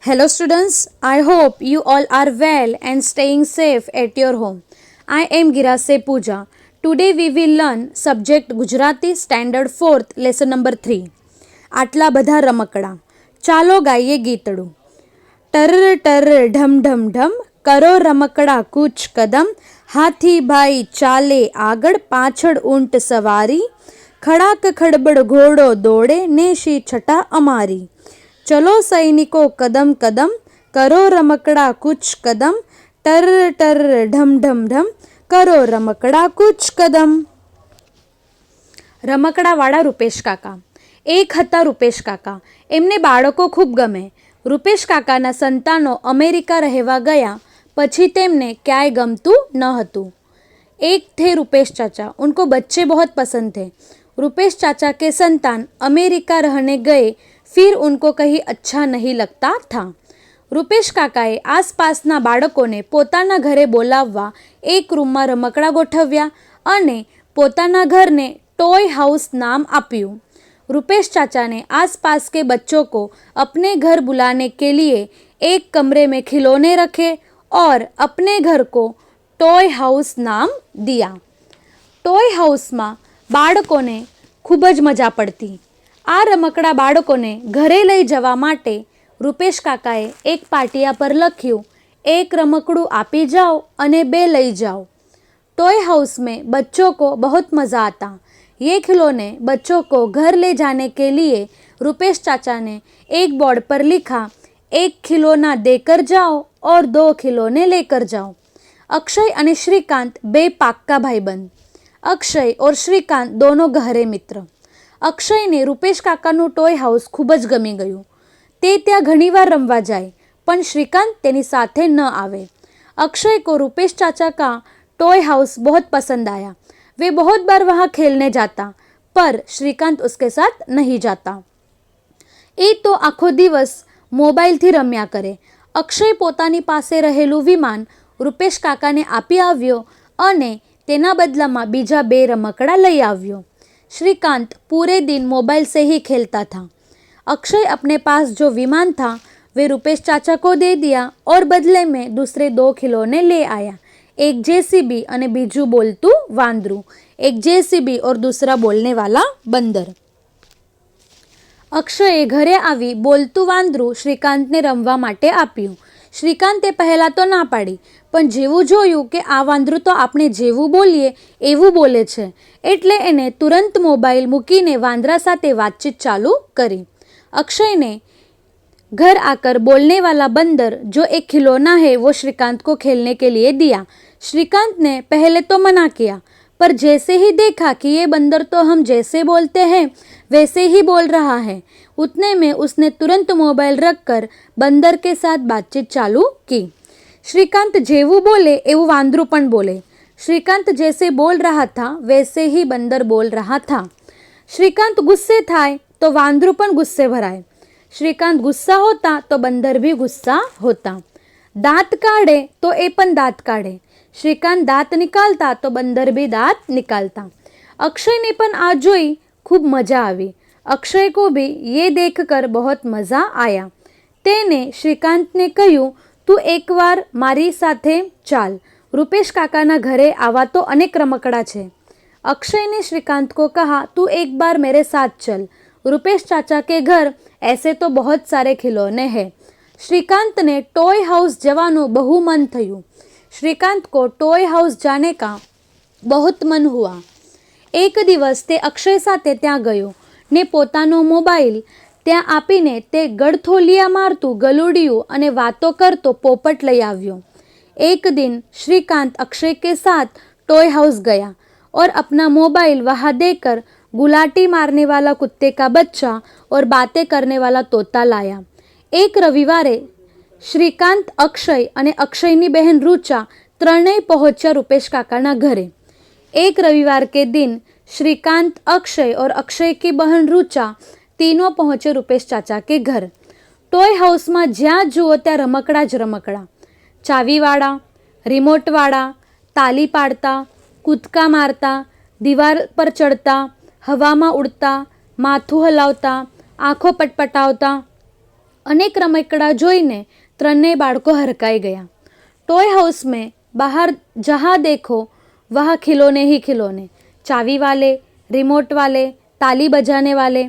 Hello students, I hope you all are well and staying safe at your home. I am Girase Pooja. Today we will learn subject Gujarati standard 4th lesson number 3. આટલા બધા રમકડા. ચાલો ગાઈએ ગીતડું. ટર ટર ઢમ ઢમ ઢમ કરો રમકડા કૂચ કદમ, હાથી ભાઈ ચાલે આગળ પાછળ ઊંટ સવારી, ખડાક ખડબડ ઘોડો દોડે નેશી છટા અમારી. ચલો સૈનિકો કદમ કદમ કરો રમકડા કૂચ કદમ, ટર ટર ઢમ ઢમ ઢમ કરો રમકડા કૂચ કદમ. રમકડાવાળા રૂપેશ કાકા. એક હતા રૂપેશ કાકા. એમને બાળકો ખૂબ ગમે. રૂપેશ કાકાના સંતાનો અમેરિકા રહેવા ગયા પછી તેમને ક્યાંય ગમતું ન હતું. एक थे रूपेश चाचा, उनको बच्चे बहुत पसंद थे. रूपेश चाचा के संतान अमेरिका रहने गए, फिर उनको कहीं अच्छा नहीं लगता था. રૂપેશ કાકાએ આસપાસના બાળકોને પોતાના ઘરે બોલાવવા એક રૂમમાં રમકડા ગોઠવ્યા અને પોતાના ઘરને टॉय हाउस नाम આપ્યું. रूपेश चाचा ने आसपास के बच्चों को अपने घर बुलाने के लिए एक कमरे में खिलौने रखे और अपने घर को टॉय हाउस नाम दिया. टॉय हाउसમાં બાળકોને ખૂબ જ મજા પડતી. આ રમકડા બાળકોને ઘરે લઈ જવા માટે રૂપેશ કાકાએ એક પાટિયા પર લખ્યું, एक रमकड़ू आपी जाओ અને બે લઈ जाओ. टॉय हाउस में बच्चों को बहुत मज़ा आता. ये खिलौने बच्चों को घर ले जाने के लिए रूपेश चाचा ने एक बोर्ड पर लिखा, एक खिलौना देकर जाओ और दो खिलौने लेकर जाओ. अक्षय અને શ્રીકાંત બે પાક્કા ભાઈબંધ. અક્ષય और શ્રીકાંત दोनों गहरे मित्र. અક્ષયને રૂપેશ કાકાનું ટોય હાઉસ ખૂબ જ ગમી ગયું. તે ત્યાં ઘણીવાર રમવા જાય, પણ શ્રીકાંત તેની સાથે ન આવે. अक्षय को रूपेश चाचा का टॉय हाउस बहुत पसंद आया. वे बहुत बार वहाँ खेलने जाता, पर श्रीकांत उसके साथ नहीं जाता. એ તો આખો દિવસ મોબાઈલથી રમ્યા કરે. અક્ષય પોતાની પાસે રહેલું વિમાન રૂપેશ કાકાને આપી આવ્યો અને તેના બદલામાં બીજા બે રમકડા લઈ આવ્યો. श्रीकांत पूरे दिन मोबाइल से ही खेलता था. अक्षय अपने पास जो विमान था वे रूपेश चाचा को दे दिया और बदले में दूसरे दो खिलौने ले आया, एक जेसीबी અને બીજું બોલતું વાંદરું. एक जेसीबी और दूसरा बोलने वाला बंदर. અક્ષયે ઘરે આવી બોલતું વાંદરું શ્રીકાંતને રમવા માટે આપ્યું. શ્રીકાંતે પહેલાં તો ના પાડી, પણ જેવું જોયું કે આ વાંદરું તો આપણે જેવું બોલીએ એવું બોલે છે, એટલે એને તુરંત મોબાઈલ મૂકીને વાંદરા સાથે વાતચીત ચાલુ કરી. अक्षय ने घर आकर बोलने वाला बंदर जो एक खिलौना है वो श्रीकांत को खेलने के लिए दिया. श्रीकांत ने पहले तो मना किया, पर जैसे ही देखा कि ये बंदर तो हम जैसे बोलते हैं वैसे ही बोल रहा है, उतने में उसने तुरंत मोबाइल रखकर बंदर के साथ बातचीत चालू की. श्रीकांत जेवू बोले एवं वांदरू पण बोले. श्रीकांत जैसे बोल रहा था वैसे ही बंदर बोल रहा था. श्रीकांत गुस्से થાય तो वांदरू पण गुस्से भराय. श्रीकांत गुस्सा होता तो बंदर भी गुस्सा होता. दांत काढ़े तो ए पण दांत काढ़े. श्रीकांत दांत निकालता तो बंदर भी दांत निकालता. अक्षय ने पण आ जोई खूब मजा આવી. अक्षय को भी ये देखकर बहुत मज़ा आया. तेने श्रीकांत ने કહ્યું, તું એકવાર મારી સાથે ચાલ. रूपेश काकाना घरे आवा तो अनेक रमकड़ा છે. अक्षय ने श्रीकांत को कहा, तू एक बार मेरे साथ चल. रूपेश चाचा के घर ऐसे तो बहुत सारे खिलौने हैं. श्रीकांत ने टॉय हाउस जवानो बहु मन थયું. श्रीकांत को टॉय हाउस जाने का बहुत मन हुआ. एक દિવસ તે અક્ષય સાથે ત્યાં ગયો ને પોતાનો મોબાઈલ ત્યાં આપીને તે ગળથોલિયા મારતું ગલુડિયું અને વાતો કરતો પોપટ લઈ આવ્યો. एक दिन श्रीकांत अक्षय के साथ टॉय हाउस गया और अपना मोबाइल वहाँ देकर गुलाटी मारने वाला कुत्ते का बच्चा और बातें करने वाला तोता लाया. एक रविवारे श्रीकांत, अक्षय અને અક્ષયની બહેન રૂચા ત્રણેય પહોંચ્યા રૂપેશ કાકાના ઘરે. एक रविवार के दिन श्रीकांत, अक्षय और अक्षय की बहन रुचा तीनों पहुँचे रूपेश चाचा के घर. टॉय हाउस में ज्यां जुओ त्या रमकड़ा ज रमकड़ा. चावीवाड़ा, रिमोटवाड़ा, ताली पाड़ता, कूदका मारता, दीवार पर चढ़ता, हवा में उड़ता, माथुं हलावता, आँखों पटपटावता, અનેક રમકડા જોઈને ત્રણેય બાળકો હરકાઈ ગયા. टॉय हाउस में बाहर जहाँ देखो वहाँ खिलौने ही खिलौने, चाबी वाले, रिमोट वाले, ताली बजाने वाले,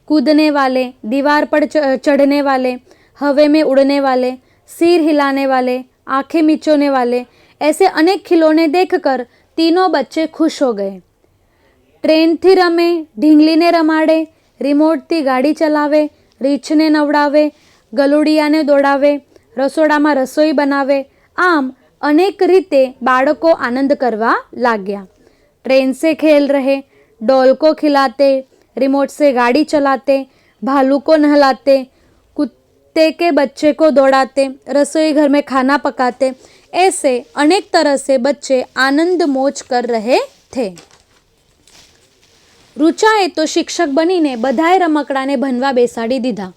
कूदने वाले, दीवार पर चढ़ने वाले, हवा में उड़ने वाले, सिर हिलाने वाले, आंखें मिचोने वाले, ऐसे अनेक खिलौने देखकर तीनों बच्चे खुश हो गए. ट्रेनथी रमे, ઢીંગલીને રમાડે, રિમોટથી ગાડી ચલાવે, રીંછને નવડાવે, ગલુડિયાને દોડાવે, રસોડામાં રસોઈ બનાવે, આમ अनेक रीते बाળકો आनंद करवा लाग्या. ट्रेन से खेल रहे, डॉल को खिलाते, रिमोट से गाड़ी चलाते, भालू को नहलाते, कुत्ते के बच्चे को दौड़ाते, रसोई घर में खाना पकाते, ऐसे अनेक तरह से बच्चे आनंद मौज कर रहे थे. રૂચાએ તો શિક્ષક બનીને બધાએ રમકડાને ભણવા બેસાડી દીધા.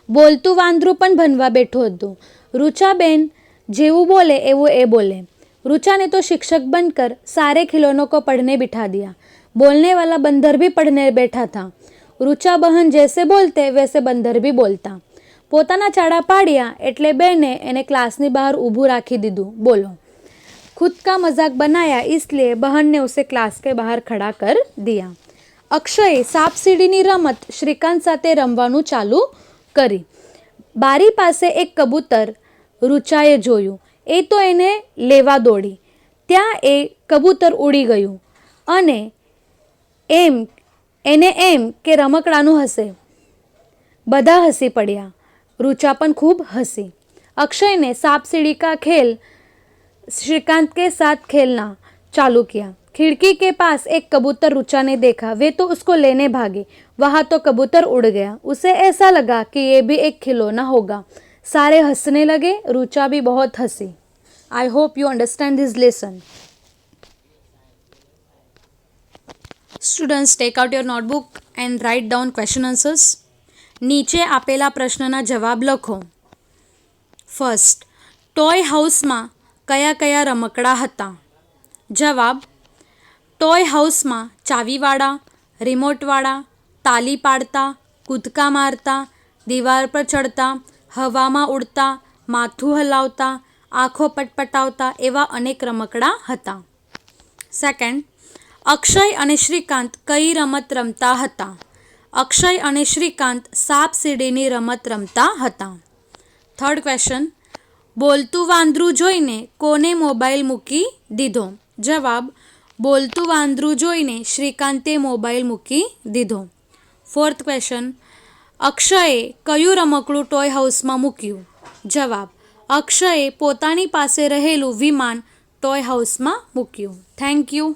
બોલતું વાંદરું પણ ભણવા બેઠું હતું. રૂચાબેન જેવું બોલે એવું એ બોલે. रुचा ने तो शिक्षक बनकर सारे खिलौनों को पढ़ने बिठा दिया. बोलने वाला बंदर भी पढ़ने बैठा था. रुचा बहन जैसे बोलते वैसे बंदर भी बोलता. પોતાના ચાડા પાડ્યા એટલે બેને એને ક્લાસની બહાર ઊભું રાખી દીધું. બોલો. खुद का मजाक बनाया इसलिए बहन ने उसे क्लास के बाहर खड़ा कर दिया. અક્ષયે સાપ સીડીની રમત શ્રીકાંત સાથે રમવાનું ચાલુ કરી. બારી પાસે એક કબૂતર રૂચાએ જોયું. એ તો એને લેવા દોડી. ત્યાં એ કબૂતર ઉડી ગયું અને એમ કે રમકડાનું હશે. બધા હસી પડ્યા. રૂચા પણ ખૂબ હસી. अक्षय ने सांप सीढ़ी का खेल श्रीकांत के साथ खेलना चालू किया. खिड़की के पास एक कबूतर रुचा ने देखा. वे तो उसको लेने भागे. वहाँ तो कबूतर उड़ गया. उसे ऐसा लगा कि ये भी एक खिलौना होगा. सारे हंसने लगे. रुचा भी बहुत हंसी. I hope you understand this lesson. Students, take out your notebook and write down question answers. નીચે આપેલા પ્રશ્નના જવાબ લખો. ફર્સ્ટ, ટોય હાઉસમાં કયા કયા રમકડા હતા? જવાબ: ટોય હાઉસમાં ચાવીવાળા, રિમોટવાળા, તાલી પાડતા, કૂદકા મારતા, દીવાલ પર ચડતા, હવામાં ઉડતા, માથું હલાવતા, આંખો પટપટાવતા એવા અનેક રમકડા હતા. સેકન્ડ, અક્ષય અને શ્રીકાંત કઈ રમત રમતા હતા? અક્ષય અને શ્રીકાંત સાપ સીડીની રમત રમતા હતા. થર્ડ ક્વેશ્ચન, બોલતું વાંદરું જોઈને કોને મોબાઈલ મૂકી દીધો? જવાબ: બોલતું વાંદરું જોઈને શ્રીકાંતે મોબાઈલ મૂકી દીધો. ફોર્થ ક્વેશ્ચન, અક્ષયે કયું રમકડું ટોય હાઉસમાં મૂક્યું? જવાબ: અક્ષયે પોતાની પાસે રહેલું વિમાન ટોય હાઉસમાં મૂક્યું. Thank you.